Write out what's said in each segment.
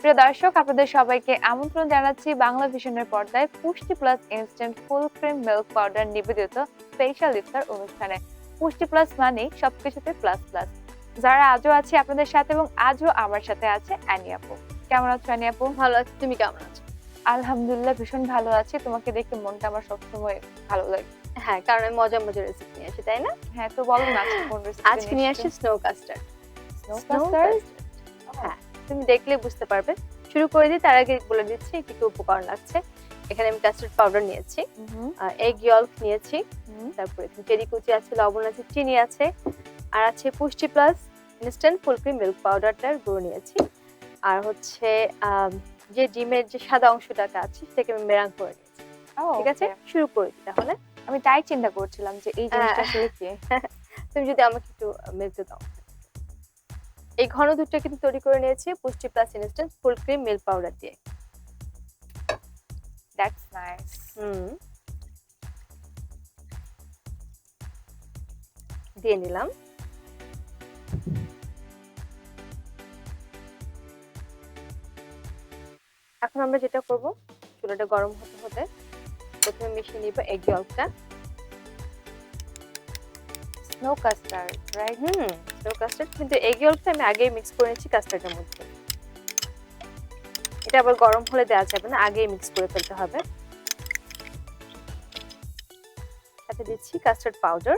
প্রিয় দর্শক, আপনাদের সবাইকে আমন্ত্রণ জানাচ্ছি বাংলা ভিশনের পর্দায় পুষ্টি plus instant full cream milk powder নিবেদিত স্পেশাল ইফতার অনুষ্ঠানে। পুষ্টি প্লাস মানে সবকিছুতে প্লাস প্লাস। যারা আজও আছে আপনাদের সাথে এবং আজও আমার সাথে আছে অ্যানি আপু। কেমন আছো অ্যানি আপু? ভালো আছি, তুমি কেমন আছো? আলহামদুলিল্লাহ ভীষণ ভালো আছি। তোমাকে দেখে মনটা আমার সবসময় ভালো লাগে। হ্যাঁ, কারণ আমি মজার মজার রেসিপি নিয়ে আসি, তাই না? হ্যাঁ, তো বলো না আজকে কোন রেসিপি? আজকে নিয়ে আসি স্নো কাস্টার্ড। Snow custard? হ্যাঁ, তুমি দেখলে বুঝতে পারবে। শুরু করে দিই, তার আগে বলে দিচ্ছি কি কি উপকরণ লাগছে। এখানে আমি কাস্টার্ড পাউডার নিয়েছি, এগ ইয়ল্ক নিয়েছি, তারপরে চেরি কুচি আছে, লবণ আছে, চিনি আছে, আর আছে Pushti plus instant full cream milk পাউডারটার গুঁড়ো নিয়েছি, আর হচ্ছে যে ডিমের যে সাদা অংশটাকে আছে সেটাকে আমি মেরাং করে নিয়েছি। ঠিক আছে, শুরু করে দিই তাহলে। আমি তাই চিন্তা করছিলাম যে এই জিনিসটা আসলে কি। তুমি যদি আমাকে একটু মেলতে দাও। এই ঘন দুধটা কিন্তু তৈরি করে নিয়েছি Pushti plus instant full cream milk powder দিয়ে। That's nice. দিয়ে নিলাম। এখন আমরা যেটা করব, চুলাটা গরম হতে হতে প্রথমে মিশিয়ে নিব এগ ইয়ল্কটা। Snow custard, right? Snow custard, কিন্তু এগ ইয়ল্কটা আমি আগেই মিক্স করে নিয়েছি কাস্টার্ডের মধ্যে। এটা আবার গরম হলে দেওয়া যাবে না, আগেই মিক্স করে ফেলতে হবে। সাথে দিচ্ছি কাস্টার্ড পাউডার।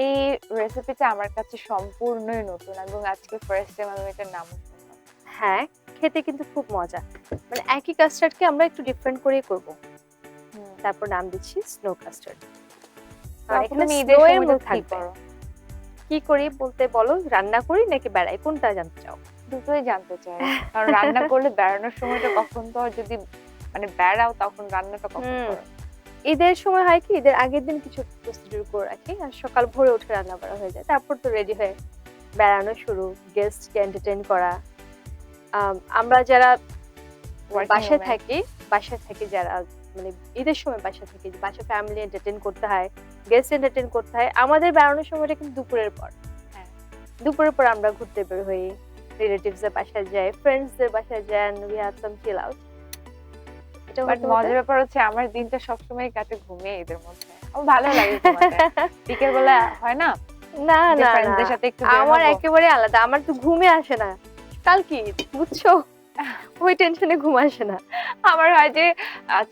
এই রেসিপিটা আমার কাছে সম্পূর্ণই নতুন এবং আজকে ফার্স্ট টাইম আমি এটার নাম শুনলাম। হ্যাঁ, খেতে কিন্তু খুব মজা। মানে একই কাস্টার্ডকে আমরা একটু ডিফারেন্ট করেই করব। তারপর নাম দিচ্ছি স্নো কাস্টার্ড। আর এখানে স্নোয়ের মধ্যে থাকবে। কি করি বলতে বলো, রান্না করি নাকি বেড়াই, কোনটা জানতে চাও? দুটোই জানতে চাই, কারণ রান্না করলে বেড়ানোর সময়টা কখন, তো যদি মানে বেড়াও তখন রান্নাটা কখন করো? ঈদের সময় হয় কি, ঈদের আগের দিন কিছু প্রস্তুতি করে রাখি, আর সকাল ভোরে উঠে রান্না করা হয়ে যায়, তারপর তো রেডি হয়ে বেড়ানো শুরু, গেস্টকে এন্টারটেইন করা। আমরা যারা বাসায় থাকি যারা মানে ঈদের সময় বাসা ফ্যামিলি এন্টারটেইন করতে হয়, গেস্ট এন্টারটেইন করতে হয়, আমাদের বেড়ানোর সময়টা কিন্তু দুপুরের পর। হ্যাঁ, দুপুরের পর আমরা ঘুরতে বের হই, রিলেটিভস এর বাসায় যাই, ফ্রেন্ডস দের বাসায় যাই, and we have some chill out. But মজার ব্যাপার হচ্ছে আমার দিনটা সবসময় কাটে ঘুমিয়ে ঈদের মধ্যে। আমার ভালো লাগে ঘুমাতে। বিকেল বেলা হয় না? না যে ফ্রেন্ডসদের সাথে একটু বের হবো। আমার একেবারে আলাদা, আমার তো ঘুমে আসে না। কাল কি বুঝছো, ওই টেনশনে ঘুম আসে না। আমার হয় যে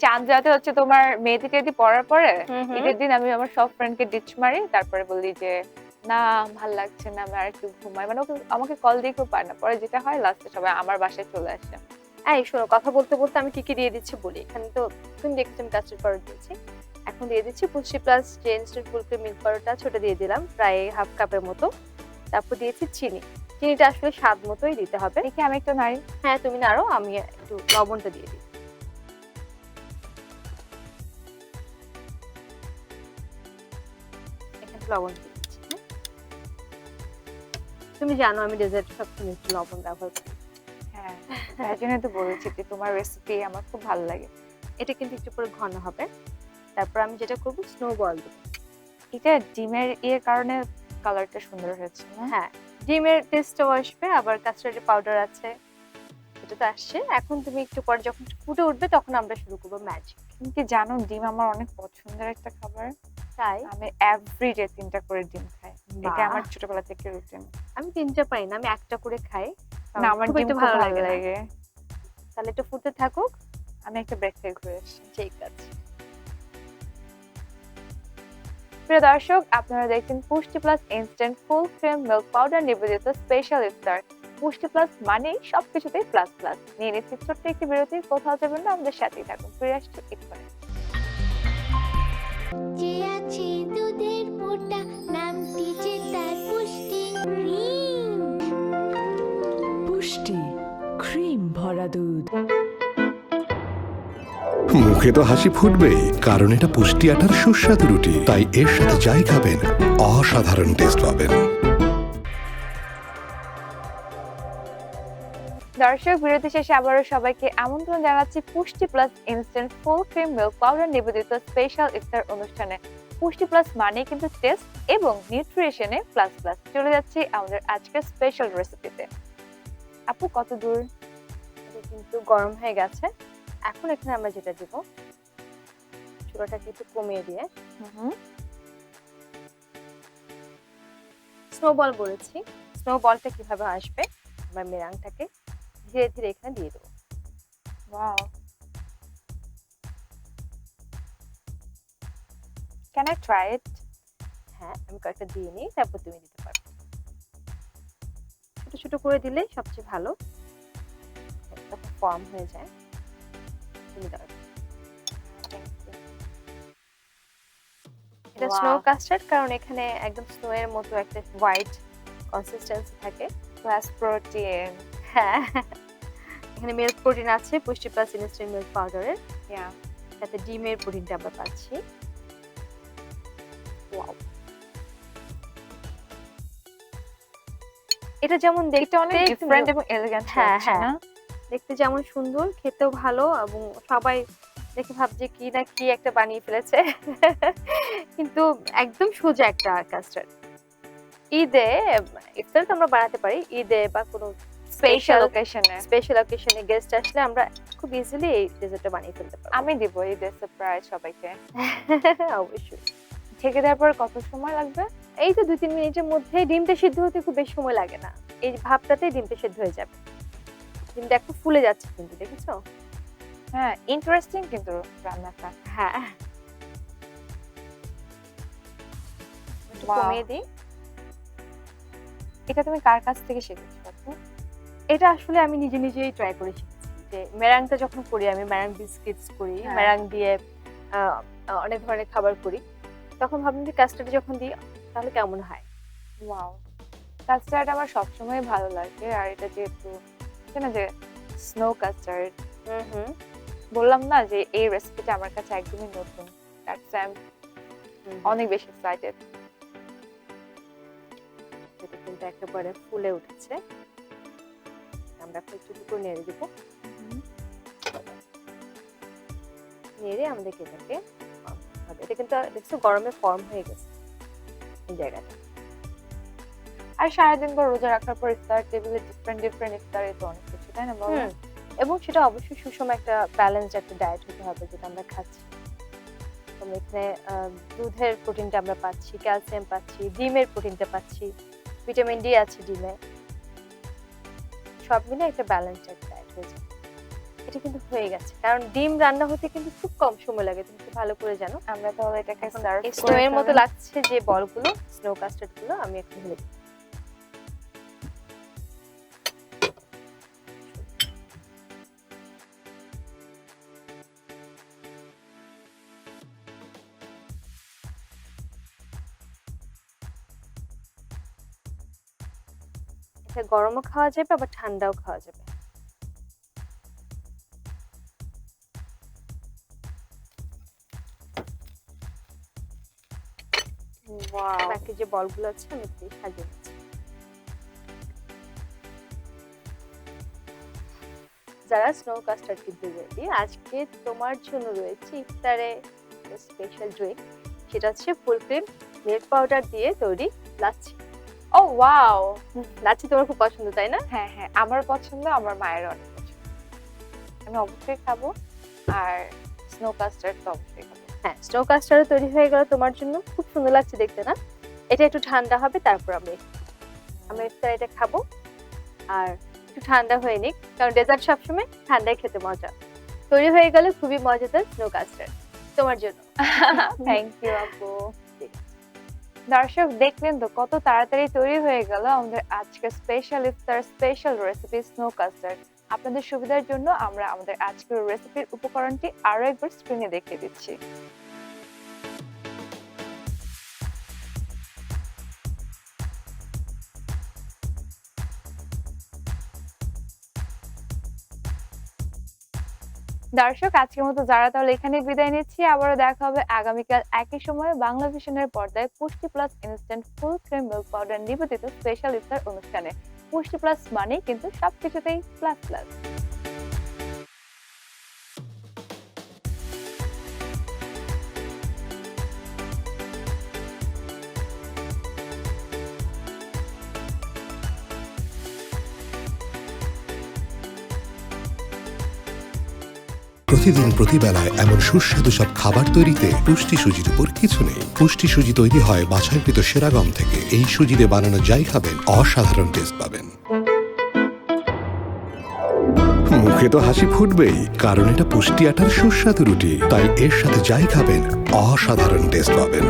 চাঁদ রাতে হচ্ছে তোমার মেহেদি টেদি পড়ার পরে ঈদের দিন আমি আমার সব ফ্রেন্ডকে ডিচ মারি, তারপরে বলি যে না ভাল লাগছে না, আমি আর একটু ঘুমাই। মানে আমাকে কল দিয়ে কেউ পায় না। পরে যেটা হয় লাস্টে সবাই আমার বাসায় চলে আসে। এই শোনো, কথা বলতে বলতে আমি কি কি দিয়ে দিচ্ছি বলি। এখানে তো তুমি দেখেছো আমি কাস্টার্ড পাউডার দিয়েছি, এখন দিয়ে দিচ্ছি পুষ্টি প্লাস যে ইনস্ট্যান্ট ফুল ক্রিম মিল্ক পাউডারটা, ছোটা দিয়ে দিলাম প্রায় হাফ কাপের মতো। তারপর দিয়েছি চিনি। চিনিটা আসলে স্বাদ মতোই দিতে হবে। দেখি আমি একটু নাড়ি। হ্যাঁ, তুমি নাড়ো, আমি একটু লবণটা দিয়ে দিই। এখানে লবণ দিয়ে দিচ্ছি। তুমি জানো আমি ডেজার্ট সবসময় একটু লবণ ব্যবহার করি। হ্যাঁ, তাই জন্য তো বলেছি যে তোমার রেসিপি আমার খুব ভালো লাগে। এটা কিন্তু একটু পরে ঘন হবে। তারপর আমি যেটা করব, স্নো বল দেব। এটা ডিমের এর কারণে কালারটা সুন্দর হয়েছে না? হ্যাঁ, ডিমের টেস্টও আসবে, আবার কাস্টার্ডের পাউডার আছে, এটা তো আসছে। এখন তুমি একটু পরে যখন ফুটে উঠবে তখন আমরা শুরু করব ম্যাজিক। তুমি কি জানো ডিম আমার অনেক পছন্দের একটা খাবার? তাই আমি এভরিডে 3টা করে ডিম খাই। এটা আমার ছোটবেলা থেকে রুটিন। আমি 3টা পাই না, আমি 1টা করে খাই। না, আমার ডিম খুব ভালো লাগে। তাহলে এটা ফুটে থাকুক, আমি একটা ব্রেক থেকে ঘুরে আসি। ঠিক আছে। প্রিয় দর্শক, আপনারা দেখছেন পুষ্টি plus instant full cream milk powder নিবেদিত স্পেশাল ইফতার। পুষ্টি প্লাস মানেই সবকিছুতেই প্লাস প্লাস। নিয়ে নিচ্ছি ছোট্ট একটি বিরতি, কোথাও যাবেন না, আমাদের সাথেই থাকুন। ফিরে আসছি এক্ষুনি। যে আছে দুধের মোটা, নামটি যে তার পুষ্টি ক্রিম। পুষ্টি ক্রিম ভরা দুধ। মুখে তো হাসি ফুটবেই, কারণ এটা পুষ্টি আটার সুস্বাদু রুটি, তাই এর সাথে যাই খাবেন অসাধারণ টেস্ট পাবেন। দর্শক, বিরতি শেষে আবারও সবাইকে আমন্ত্রণ জানাচ্ছি পুষ্টি plus instant full cream milk powder নিবেদিত স্পেশাল ইফতার অনুষ্ঠানে। পুষ্টি প্লাস মানে কিন্তু টেস্ট এবং নিউট্রিশনে প্লাস প্লাস। চলে যাচ্ছি আমাদের আজকের স্পেশাল রেসিপিতে। আপু কত দূর? এটা কিন্তু গরম হয়ে গেছে। এখন এখানে আমরা যেটা দিব, চুলাটাকে একটু কমিয়ে দিয়ে স্নোবল বলেছি, স্নোবলটা কিভাবে আসবে, আমরা মেরাংটাকে ধীরে ধীরে এখানে দিয়ে দেবো। Wow, can I try it? হ্যাঁ, আমি কয়েকটা দিয়ে নিই, তারপর তুমি দিতে পারবে। ছোট ছোট করে দিলে সবচেয়ে ভালো, তখন ফর্ম হয়ে যায়। তুমি দাও। এটা স্নো কাস্টার্ড, কারণ এখানে একদম স্নো এর মতো একটা হোয়াইট কনসিস্টেন্সি থাকে, প্লাস প্রোটিন। হ্যাঁ, এখানে মিল্ক প্রোটিন আছে, পুষ্টি প্লাস ইনস্ট্যান্ট মিল্ক পাউডারের, সাথে ডিমের প্রোটিনটা আমরা পাচ্ছি। ওয়াও, এটা যেমন দেখতে অনেক ডিফারেন্ট এবং এলিগেন্ট, হ্যাঁ হ্যাঁ না? দেখতে যেমন সুন্দর, খেতেও ভালো, এবং সবাই দেখে ভাবছে কি না কি একটা বানিয়ে ফেলেছে, কিন্তু একদম সোজা একটা কাস্টার্ড। ঈদে ইফতার তো আমরা বানাতে পারি, ঈদে বা কোনো স্পেশাল অকেশনে গেস্ট আসলে আমরা খুব ইজিলি এই ডেজার্টটা বানিয়ে ফেলতে পারি। আমি দিব ঈদের সারপ্রাইজ সবাইকে। অবশ্যই। ঢেকে দেওয়ার পর কত সময় লাগবে? এই তো 2-3 মিনিটের মধ্যে। ডিমটা সিদ্ধ হতে খুব বেশি সময় লাগে না, এই ভাবটাতেই ডিমটা সিদ্ধ হয়ে যাবে। ডিমটা একটু ফুলে যাচ্ছে কিন্তু, দেখেছো? হ্যাঁ, ইন্টারেস্টিং কিন্তু রান্নাটা। হ্যাঁ, একটু Wow. কমিয়ে দিই। এটা তুমি কার কাছ থেকে শিখেছো আপু? এটা আসলে আমি নিজে নিজেই ট্রাই করে শিখেছি। যে মেরাংটা যখন করি, আমি মেরাং বিস্কিটস করি, হ্যাঁ। মেরাং দিয়ে অনেক ধরনের খাবার করি, তখন ভাবলাম যে কাস্টার্ড যখন দিই তাহলে কেমন হয়। ওয়াও, কাস্টার্ড আমার সবসময় ভালো লাগে, আর এটা যেহেতু না যে স্নো কাস্টার্ড, বললাম না যে এই রেসিপিটা আমার কাছে একদমই নতুন, দ্যাটস আই এম অনেক বেশি এক্সাইটেড। এটা কিন্তু একেবারে ফুলে উঠেছে, আমরা একটু একটু নেড়ে দেবো। নেড়ে আমাদেরকে এটাকে এটা কিন্তু দেখছো গরমে ফর্ম হয়ে গেছে এই জায়গাটা। আর সারাদিন পর রোজা রাখার পর ইফতার টেবিলে ডিফারেন্ট ইফতারে তো অনেক কিছু, তাই না বাবা? এবং সেটা অবশ্যই সুষম একটা ব্যালেন্সড একটা ডায়েট হতে হবে যেটা আমরা খাচ্ছি। আমরা এখানে দুধের প্রোটিনটা আমরা পাচ্ছি, ক্যালসিয়াম পাচ্ছি, ডিমের প্রোটিনটা পাচ্ছি, ভিটামিন ডি আছে ডিমে, সব মিলে একটা ব্যালেন্সড একটা ডায়েট হয়ে যায়। এটা কিন্তু হয়ে গেছে, কারণ ডিম রান্না হতে কিন্তু খুব কম সময় লাগে, তুমি খুব ভালো করে জানো। আমরা তাহলে এটাকে সার্ভ করে স্নো এর মতো লাগছে যে বলগুলো, স্নো কাস্টার্ড গুলো আমি একটু ঢেলে দিই। এটা গরমও খাওয়া যাবে, আবার ঠান্ডাও খাওয়া যাবে। বাকি যে বলগুলো আছে আমি একটু সাজিয়ে দিচ্ছি। যারা স্নো কাস্টার্ড কিনতে রেডি, আজকে তোমার জন্য রয়েছে ইফতারে স্পেশাল ড্রিঙ্ক, সেটা হচ্ছে ফুল ক্রিম মিল্ক পাউডার দিয়ে তৈরি লাচ্ছি। ও ওয়াও, লাচ্ছি তোমার খুব পছন্দ তাই না? হ্যাঁ হ্যাঁ, আমার পছন্দ, আমার মায়ের অনেক পছন্দ, আমি অবশ্যই খাবো। আর স্নো কাস্টার্ড তো অবশ্যই খাবো। হ্যাঁ, স্নো কাস্টার্ড তৈরি হয়ে গেল তোমার জন্য, খুব সুন্দর লাগছে দেখতে না? এটা একটু ঠান্ডা হবে, তারপর আমরা ইফতারে এটা খাবো। আর একটু ঠান্ডা হয়ে নিক, কারণ ডেজার্ট সবসময় ঠান্ডায় খেতে মজা। তৈরি হয়ে গেল খুবই মজাদার স্নো কাস্টার্ড তোমার জন্য। থ্যাংক ইউ আপু। দর্শক দেখলেন তো কত তাড়াতাড়ি তৈরি হয়ে গেল আমাদের আজকের স্পেশাল ইফতার স্পেশাল রেসিপি স্নো কাস্টার্ড। আপনাদের সুবিধার জন্য আমরা আমাদের আজকের রেসিপির উপকরণটি আরো একবার স্ক্রিনে দেখিয়ে দিচ্ছি। দর্শক আজকের মতো যারা তাহলে এখানে বিদায় নিচ্ছি, আবারও দেখা হবে আগামীকাল একই সময়ে বাংলা ভিশনের পর্দায় পুষ্টি plus instant full cream milk powder নিবেদিত স্পেশাল ইফতার অনুষ্ঠানে। পুষ্টি প্লাস মানে কিন্তু সবকিছুতেই প্লাস প্লাস। প্রতিদিন প্রতিবেলায় এমন সুস্বাদু সব খাবার তৈরিতে পুষ্টি সুজির উপর কিছু নেই। পুষ্টি সুজি তৈরি হয় বাছাইকৃত সেরা গম থেকে। এই সুজিতে বানানো যাই খাবেন অসাধারণ টেস্ট পাবেন। মুখে তো হাসি ফুটবেই, কারণ এটা পুষ্টি আটার সুস্বাদু রুটি। তাই এর সাথে যাই খাবেন অসাধারণ টেস্ট পাবেন।